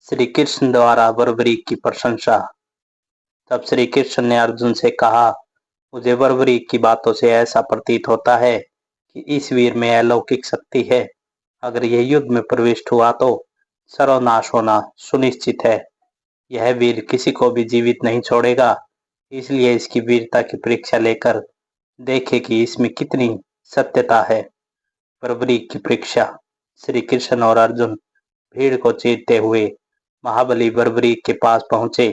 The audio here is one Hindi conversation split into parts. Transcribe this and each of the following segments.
श्री कृष्ण द्वारा बर्बरीक की प्रशंसा। तब श्री कृष्ण ने अर्जुन से कहा, मुझे बर्बरीक की बातों से ऐसा प्रतीत होता है कि इस वीर में अलौकिक शक्ति है। अगर यह युद्ध में प्रविष्ट हुआ तो सर्वनाश होना सुनिश्चित है। यह वीर किसी को भी जीवित नहीं छोड़ेगा, इसलिए इसकी वीरता की परीक्षा लेकर देखे कि इसमें कितनी सत्यता है। बर्बरीक की परीक्षा। श्री कृष्ण और अर्जुन भीड़ को चीरते हुए महाबली बर्बरीक के पास पहुंचे।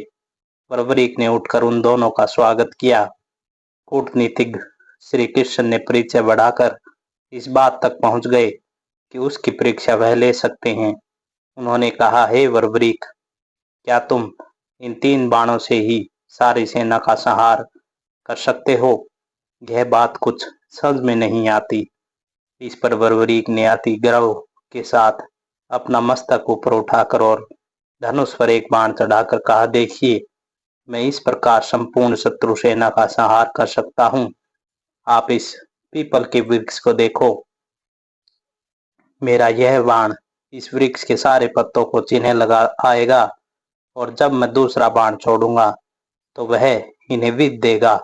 बर्बरीक ने उठकर उन दोनों का स्वागत किया। कूटनीतिज्ञ श्री कृष्ण ने परिचय बढ़ाकर इस बात तक पहुंच गए कि उसकी परीक्षा वह ले सकते हैं। उन्होंने कहा, हे बर्बरीक, क्या तुम इन 3 बाणों से ही सारी सेना का संहार कर सकते हो? यह बात कुछ समझ में नहीं आती। इस पर बर्बरीक ने अति गर्व के साथ अपना मस्तक ऊपर उठाकर और धनुष पर एक बाण चढ़ाकर कहा, देखिए, मैं इस प्रकार संपूर्ण शत्रु सेना का संहार कर सकता हूँ। आप इस पीपल के वृक्ष को देखो। मेरा यह बाण इस वृक्ष के सारे पत्तों को चीरने लगा आएगा और जब मैं दूसरा बाण छोड़ूंगा तो वह इन्हें विद देगा।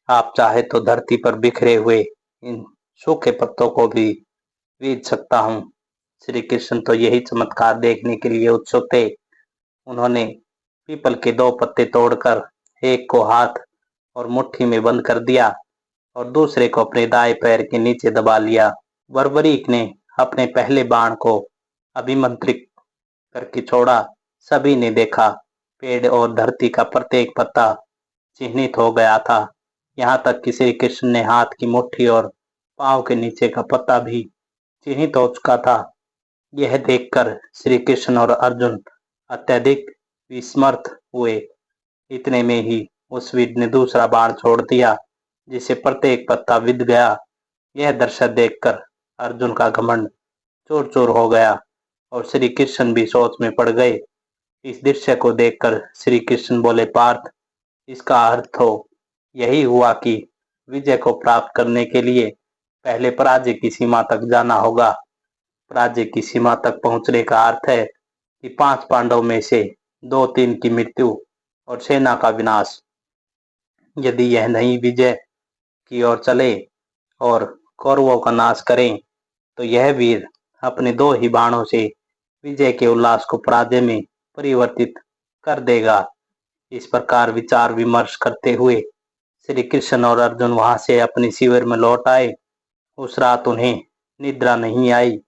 आप चाहे तो धरती पर बिखरे हुए इन सूखे पत्तों को भी बीज सकता हूँ। श्री कृष्ण तो यही चमत्कार देखने के लिए उत्सुक थे। उन्होंने पीपल के 2 पत्ते तोड़कर एक को हाथ और मुट्ठी में बंद कर दिया और दूसरे को अपने दाएं पैर के नीचे दबा लिया। बर्बरीक ने अपने पहले बाण को अभिमंत्रित करके छोड़ा। सभी ने देखा, पेड़ और धरती का प्रत्येक पत्ता चिन्हित हो गया था। यहाँ तक कि श्री कृष्ण ने हाथ की मुट्ठी और पांव के नीचे का पत्ता भी चिन्हित हो चुका था। यह देखकर श्री कृष्ण और अर्जुन अत्यधिक विस्मृत हुए। इतने में ही उस वीर ने दूसरा बाण छोड़ दिया, जिससे प्रत्येक पत्ता विद गया। यह दृश्य देखकर अर्जुन का घमंड चूर चूर हो गया और श्री कृष्ण भी सोच में पड़ गए। इस दृश्य को देखकर श्री कृष्ण बोले, पार्थ, इसका अर्थ तो यही हुआ कि विजय को प्राप्त करने के लिए पहले पराजय की सीमा तक जाना होगा। पराजय की सीमा तक पहुंचने का अर्थ है कि 5 पांडव में से 2-3 की मृत्यु और सेना का विनाश। यदि यह नहीं विजय की ओर चले और कौरवों का नाश करें तो यह वीर अपने 2 ही बाणों से विजय के उल्लास को पराजय में परिवर्तित कर देगा। इस प्रकार विचार विमर्श करते हुए श्री कृष्ण और अर्जुन वहां से अपने शिविर में लौट आए। उस रात उन्हें निद्रा नहीं आई।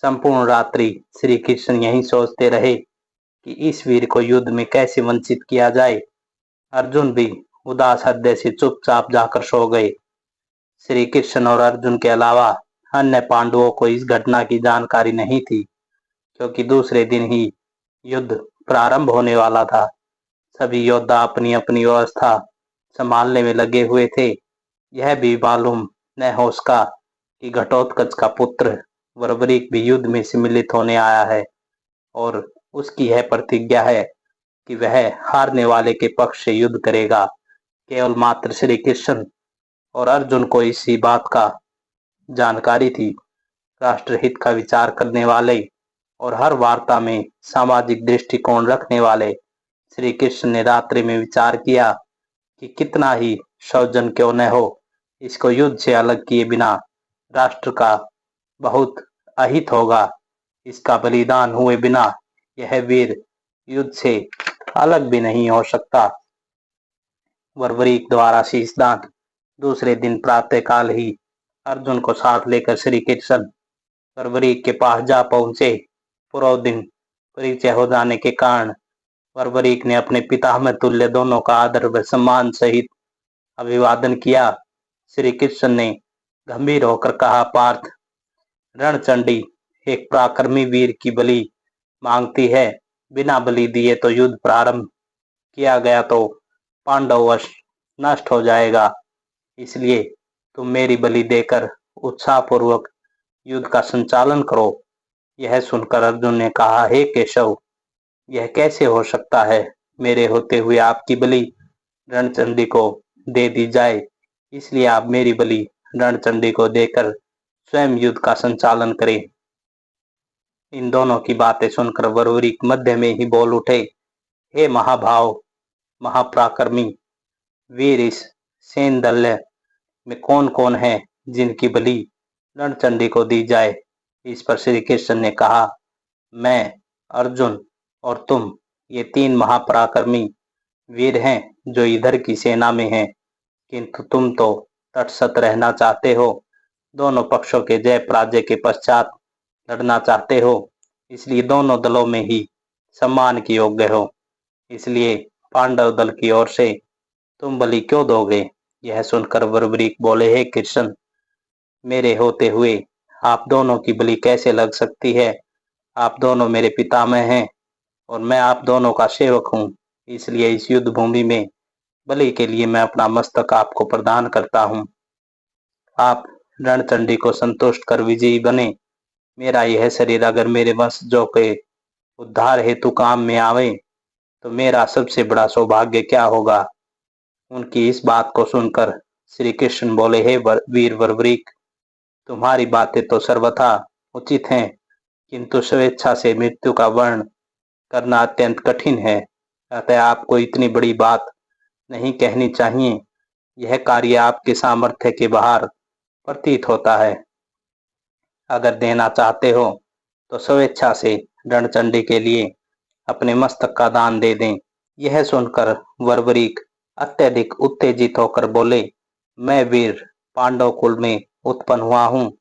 संपूर्ण रात्रि श्री कृष्ण यही सोचते रहे कि इस वीर को युद्ध में कैसे वंचित किया जाए। अर्जुन भी उदास हृदय से चुपचाप जाकर सो गए। श्री कृष्ण और अर्जुन के अलावा अन्य पांडवों को इस घटना की जानकारी नहीं थी, क्योंकि दूसरे दिन ही युद्ध प्रारंभ होने वाला था। सभी योद्धा अपनी अपनी व्यवस्था संभालने में लगे हुए थे। यह भी मालूम न हो सका कि घटोत्कच का पुत्र बर्बरीक भी युद्ध में सम्मिलित होने आया है और उसकी यह प्रतिज्ञा है कि वह हारने वाले के पक्ष से युद्ध करेगा। केवल मात्र श्री कृष्ण और अर्जुन को इसी बात का जानकारी थी। राष्ट्रहित का विचार करने वाले और हर वार्ता में सामाजिक दृष्टिकोण रखने वाले श्री कृष्ण ने रात्रि में विचार किया कि कितना ही सौजन क्यों न हो, इसको युद्ध से अलग किए बिना राष्ट्र का बहुत अहित होगा। इसका बलिदान हुए बिना यह वीर युद्ध से अलग भी नहीं हो सकता। बर्बरीक द्वारा शीशदान। दूसरे दिन प्रातःकाल ही अर्जुन को साथ लेकर श्री कृष्ण बर्बरीक के पास जा पहुंचे। पूरा दिन परिचय हो जाने के कारण बर्बरीक ने अपने पितामह तुल्य दोनों का आदर व सम्मान सहित अभिवादन किया। श्री कृष्ण ने गंभीर होकर कहा, पार्थ, रणचंडी एक पराक्रमी वीर की बलि मांगती है। बिना बलि दिए तो युद्ध प्रारंभ किया गया तो पांडववश नष्ट हो जाएगा। इसलिए तुम मेरी बलि देकर उत्साहपूर्वक युद्ध का संचालन करो। यह सुनकर अर्जुन ने कहा, हे केशव, यह कैसे हो सकता है? मेरे होते हुए आपकी बलि रणचंडी को दे दी जाए। इसलिए आप मेरी बलि रणचंडी को देकर स्वयं युद्ध का संचालन करें। इन दोनों की बातें सुनकर वरवरीक मध्य में ही बोल उठे, हे महाभाव, महापराक्रमी वीर, इस सेन दल में कौन कौन है जिनकी बलि रणचंडी को दी जाए। इस पर श्री कृष्ण ने कहा, मैं, अर्जुन और तुम, ये तीन महापराक्रमी वीर हैं जो इधर की सेना में हैं, किंतु तुम तो तटस्थ रहना चाहते हो, दोनों पक्षों के जय पराजय के पश्चात लड़ना चाहते हो, इसलिए दोनों दलों में ही सम्मान के योग्य हो, इसलिए पांडव दल की ओर से तुम बलि क्यों दोगे। यह सुनकर वरवरीक बोले, हे कृष्ण, मेरे होते हुए आप दोनों की बलि कैसे लग सकती है। आप दोनों मेरे पितामह हैं और मैं आप दोनों का सेवक हूँ, इसलिए इस युद्ध भूमि में बलि के लिए मैं अपना मस्तक आपको प्रदान करता हूँ। आप रणचंडी को संतुष्ट कर विजयी बने। मेरा यह शरीर अगर मेरे वंशजों के उद्धार हेतु काम में आवे तो मेरा सबसे बड़ा सौभाग्य क्या होगा। उनकी इस बात को सुनकर श्री कृष्ण बोले, हे वीर वरवरीक, तुम्हारी बातें तो सर्वथा उचित हैं, किंतु स्वेच्छा से मृत्यु का वर्ण करना अत्यंत कठिन है, अतः आपको इतनी बड़ी बात नहीं कहनी चाहिए। यह कार्य आपके सामर्थ्य के बाहर प्रतीत होता है। अगर देना चाहते हो तो स्वेच्छा से रणचंडी के लिए अपने मस्तक का दान दे दें। यह सुनकर वरवरीक अत्यधिक उत्तेजित होकर बोले, मैं वीर पांडव कुल में उत्पन्न हुआ हूँ,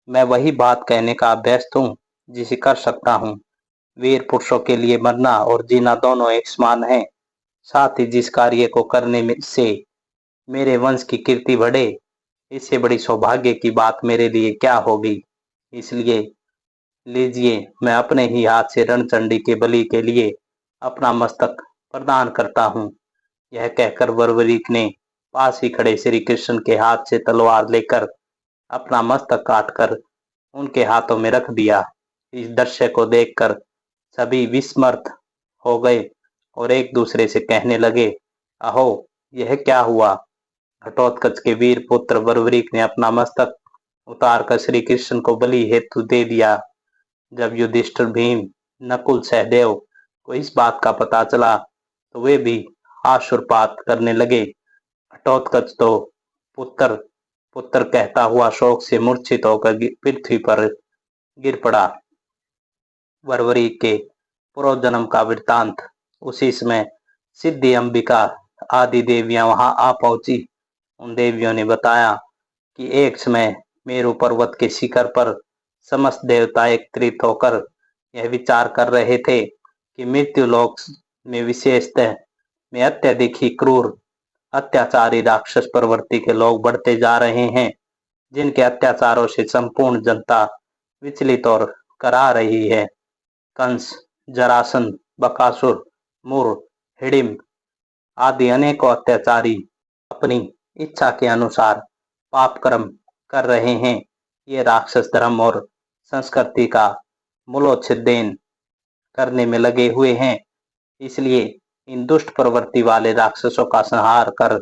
मैं वही बात कहने का अभ्यस्त हूँ जिसे कर सकता हूँ। वीर पुरुषों के लिए मरना और जीना दोनों एक समान है। साथ ही जिस कार्य को करने में से मेरे वंश की कीर्ति बढ़े, इससे बड़ी सौभाग्य की बात मेरे लिए क्या होगी। इसलिए लीजिए, मैं अपने ही हाथ से रणचंडी के बलि के लिए अपना मस्तक प्रदान करता हूँ। यह कहकर वरवरीक ने पास ही खड़े श्री कृष्ण के हाथ से तलवार लेकर अपना मस्तक काटकर उनके हाथों में रख दिया। इस दृश्य को देखकर सभी विस्मृत हो गए और एक दूसरे से कहने लगे, अहो, यह क्या हुआ। घटोत्कच के वीर पुत्र वरवरीक ने अपना मस्तक उतार कर श्री कृष्ण को बलि हेतु दे दिया। जब युधिष्ठिर, भीम, नकुल, सहदेव को इस बात का पता चला तो वे भी आशुरपात करने लगे। घटोत्कच तो पुत्र पुत्र कहता हुआ शोक से मूर्छित होकर पृथ्वी पर गिर पड़ा। वरवरीक के पूर्व जन्म का वृत्तांत। उसी समय सिद्धि, अंबिका आदि देवियां वहां आ पहुंची। उन देवियों ने बताया कि एक समय मेरु पर्वत के शिखर पर समस्त देवता एकत्रित होकर यह विचार कर रहे थे कि मृत्यु लोक में विशेषतः में अत्यधिक ही क्रूर अत्याचारी राक्षस प्रवृत्ति के लोग बढ़ते जा रहे हैं, जिनके अत्याचारों से संपूर्ण जनता विचलित और करा रही है। कंस, जरासंध, बकासुर, मुर, हिडिंब आदि अनेकों अत्याचारी अपनी इच्छा के अनुसार पाप कर्म कर रहे हैं। ये राक्षस धर्म और संस्कृति का मूलोच्छेदन करने में लगे हुए हैं। इसलिए इन दुष्ट प्रवृत्ति वाले राक्षसों का संहार कर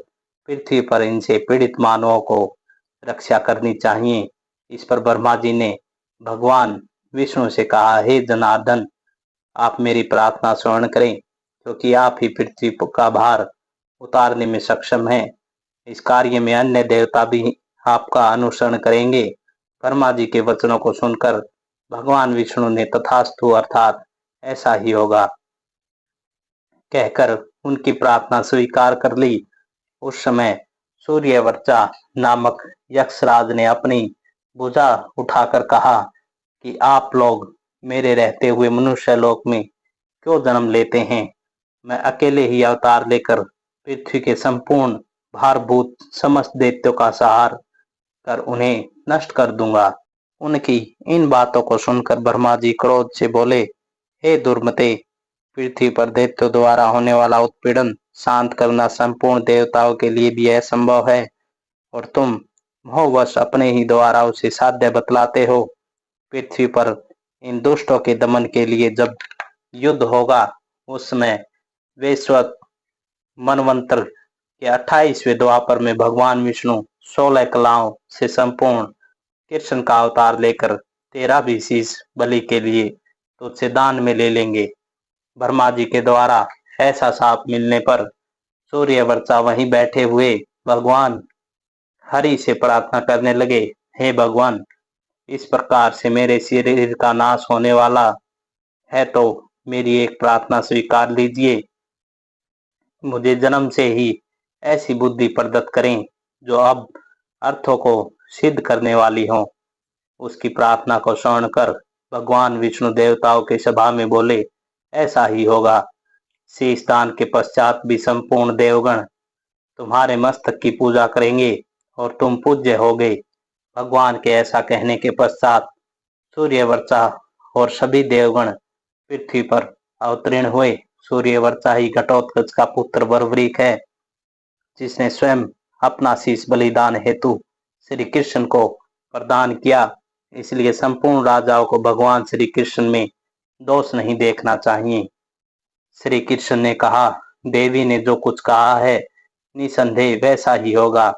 पृथ्वी पर इनसे पीड़ित मानवों को रक्षा करनी चाहिए। इस पर ब्रह्मा जी ने भगवान विष्णु से कहा, हे जनार्दन, आप मेरी प्रार्थना श्रवण करें, क्योंकि आप ही पृथ्वी का भार उतारने में सक्षम हैं। इस कार्य में अन्य देवता भी आपका अनुसरण करेंगे। ब्रह्मा जी के वचनों को सुनकर भगवान विष्णु ने तथास्तु अर्थात ऐसा ही होगा कहकर उनकी प्रार्थना स्वीकार कर ली। उस समय सूर्यवर्चा नामक यक्षराज ने अपनी भुजा उठाकर कहा कि आप लोग मेरे रहते हुए मनुष्य लोक में क्यों जन्म लेते हैं। मैं अकेले ही अवतार लेकर पृथ्वी के संपूर्ण भारभूत समस्त दैत्यों का संहार कर उन्हें नष्ट कर दूंगा। उनकी इन बातों को सुनकर ब्रह्मा जी क्रोध से बोले, हे दुर्मते, पृथ्वी पर दैत्यों द्वारा होने वाला उत्पीड़न शांत करना संपूर्ण देवताओं के लिए भी असंभव है और तुम मोहवश अपने ही द्वारा उसे साध्य बतलाते हो। पृथ्वी पर इन दुष्टों के दमन के लिए जब युद्ध होगा, उस समय वैश्वत मनवंतर के 28वें द्वापर में भगवान विष्णु 16 कलाओं से संपूर्ण कृष्ण का अवतार लेकर 13 शीश बलि के लिए तुझसे दान में ले लेंगे। ब्रह्मा जी के द्वारा ऐसा शाप मिलने पर सूर्यवर्चा वहीं बैठे हुए भगवान हरि से प्रार्थना करने लगे, हे भगवान, इस प्रकार से मेरे शरीर का नाश होने वाला है तो मेरी एक प्रार्थना स्वीकार लीजिए। मुझे जन्म से ही ऐसी बुद्धि प्रदत्त करें जो अब अर्थों को सिद्ध करने वाली हो। उसकी प्रार्थना को श्रवण कर भगवान विष्णु देवताओं की सभा में बोले, ऐसा ही होगा। शीश दान के पश्चात भी संपूर्ण देवगण तुम्हारे मस्तक की पूजा करेंगे और तुम पूज्य होगे। भगवान के ऐसा कहने के पश्चात सूर्यवर्चा और सभी देवगण पृथ्वी पर अवतीर्ण हुए। सूर्यवर्चा ही घटोत्कच का पुत्र वरवरीक है, जिसने स्वयं अपना शीश बलिदान हेतु श्री कृष्ण को प्रदान किया। इसलिए संपूर्ण राजाओं को भगवान श्री कृष्ण में दोष नहीं देखना चाहिए। श्री कृष्ण ने कहा, देवी ने जो कुछ कहा है निसंदेह वैसा ही होगा।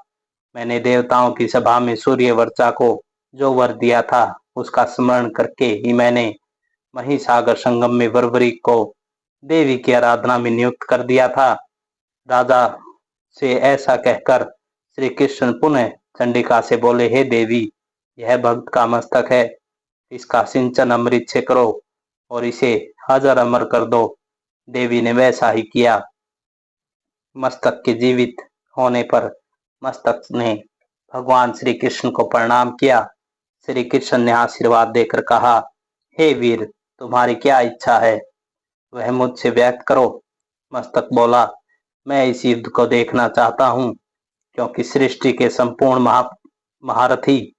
मैंने देवताओं की सभा में सूर्यवर्चा को जो वर दिया था उसका स्मरण करके ही मैंने महिसागर संगम में वरवरीक को देवी की आराधना में नियुक्त कर दिया था। राजा से ऐसा कहकर श्री कृष्ण पुनः चंडिका से बोले, हे देवी, यह भक्त का मस्तक है, इसका सिंचन अमृत से करो और इसे अजर अमर कर दो। देवी ने वैसा ही किया। मस्तक के जीवित होने पर मस्तक ने भगवान श्री कृष्ण को प्रणाम किया। श्री कृष्ण ने आशीर्वाद देकर कहा, हे वीर, तुम्हारी क्या इच्छा है वह मुझसे व्यक्त करो। मस्तक बोला, मैं इस युद्ध को देखना चाहता हूँ, क्योंकि सृष्टि के संपूर्ण महारथी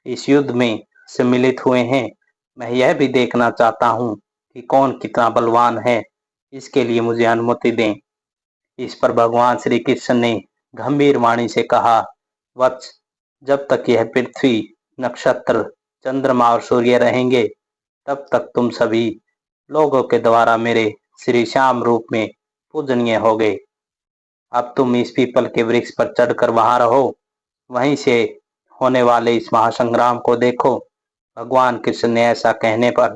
इस युद्ध में सम्मिलित हुए हैं। मैं यह भी देखना चाहता हूँ कि कौन कितना बलवान है, इसके लिए मुझे अनुमति दें। इस पर भगवान श्री कृष्ण ने गंभीर वाणी से कहा, वत्स, जब तक यह पृथ्वी, नक्षत्र, चंद्रमा और सूर्य रहेंगे तब तक तुम सभी लोगों के द्वारा मेरे श्री श्याम रूप में पूजनीय होगे। अब तुम इस पीपल के वृक्ष पर चढ़कर वहां रहो, वहीं से होने वाले इस महासंग्राम को देखो। भगवान कृष्ण ने ऐसा कहने पर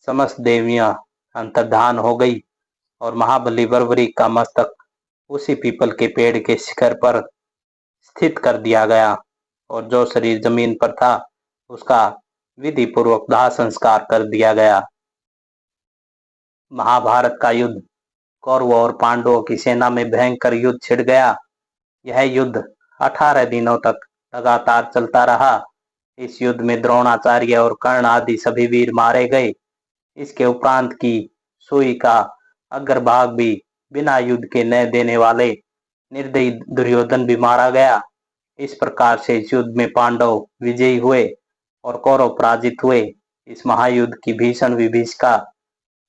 समस्त देवियां अंतर्धान हो गई और महाबली वरवरीक का मस्तक उसी पीपल के पेड़ के शिखर पर स्थित कर दिया गया और जो शरीर जमीन पर था उसका विधि पूर्वक दाह संस्कार कर दिया गया। महाभारत का युद्ध। कौरवों और पांडवों की सेना में भयंकर युद्ध छिड़ गया। यह युद्ध 18 दिनों तक लगातार चलता रहा। इस युद्ध में द्रोणाचार्य और कर्ण आदि सभी वीर मारे गए। इसके उपरांत की सुई का अग्रभाग भी बिना युद्ध के न देने वाले निर्दयी दुर्योधन भी मारा गया। इस प्रकार से इस युद्ध में पांडव विजयी हुए और कौरव पराजित हुए। इस महायुद्ध की भीषण विभीषिका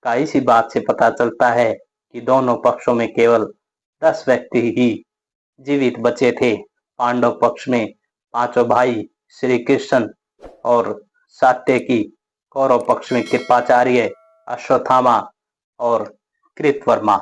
का इसी बात से पता चलता है कि दोनों पक्षों में केवल 10 व्यक्ति ही जीवित बचे थे। पांडव पक्ष में 5 भाई श्री कृष्ण और सात्यकी, कौरव पक्ष में कृपाचार्य, अश्वत्थामा और कृतवर्मा।